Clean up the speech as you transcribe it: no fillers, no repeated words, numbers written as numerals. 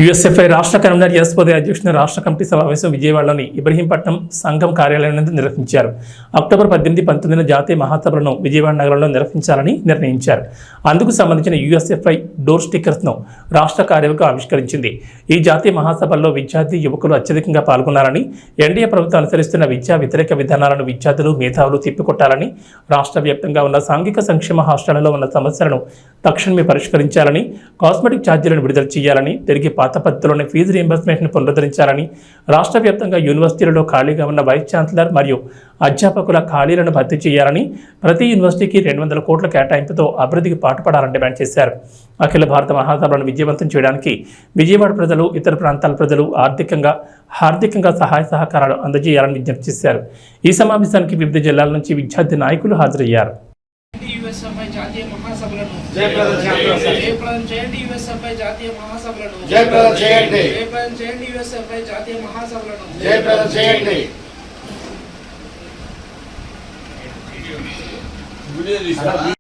యూఎస్ఎఫ్ఐ రాష్ట్ర కన్వీనర్ ఎస్పోదే అధ్యక్షుని రాష్ట్ర కమిటీ సమావేశం విజయవాడలోని ఇబ్రహీంపట్నం సంఘం కార్యాలయం నందు నిర్వహించారు. అక్టోబర్ 18, 19 జాతీయ మహాసభలను విజయవాడ నగరంలో నిర్వహించాలని నిర్ణయించారు. అందుకు సంబంధించిన యూఎస్ఎఫ్ఐ డోర్ స్టిక్కర్స్ను రాష్ట్ర కార్యవర్గం ఆవిష్కరించింది. ఈ జాతీయ మహాసభల్లో విద్యార్థి యువకులు అత్యధికంగా పాల్గొన్నారని, ఎన్డీఏ ప్రభుత్వం అనుసరిస్తున్న విద్యా వ్యతిరేక విధానాలను విద్యార్థులు మేధావులు తిప్పికొట్టాలని, రాష్ట్ర వ్యాప్తంగా ఉన్న సాంఘిక సంక్షేమ హాస్టళ్లలో ఉన్న సమస్యలను తక్షణమే పరిష్కరించాలని, కాస్మెటిక్ ఛార్జీలను విడుదల చేయాలని, తిరిగి పాత పద్ధతిలోనే ఫీజు రీయింబర్స్మెంట్ను పునరుద్ధరించాలని, రాష్ట్ర వ్యాప్తంగా యూనివర్సిటీలలో ఖాళీగా ఉన్న వైస్ ఛాన్సలర్ మరియు అధ్యాపకుల ఖాళీలను భర్తీ చేయాలని, ప్రతి యూనివర్సిటీకి 200 కోట్ల కేటాయింపుతో అభివృద్ధికి పాటుపడాలని డిమాండ్ చేశారు. అఖిల భారత మహాసభలను విజయవంతం చేయడానికి విజయవాడ ప్రజలు, ఇతర ప్రాంతాల ప్రజలు ఆర్థికంగా సహాయ సహకారాలు అందజేయాలని విజ్ఞప్తి చేశారు. ఈ సమావేశానికి వివిధ జిల్లాల నుంచి విద్యార్థి నాయకులు హాజరయ్యారు. జయప్రదం చేయండి యూఎస్ఎఫ్ఐ జాతీయ మహాసభలను. జయప్రదం చేయండి యూఎస్ఎఫ్ఐ జాతీయ మహాసభలను. జయప్రదం చేయండి.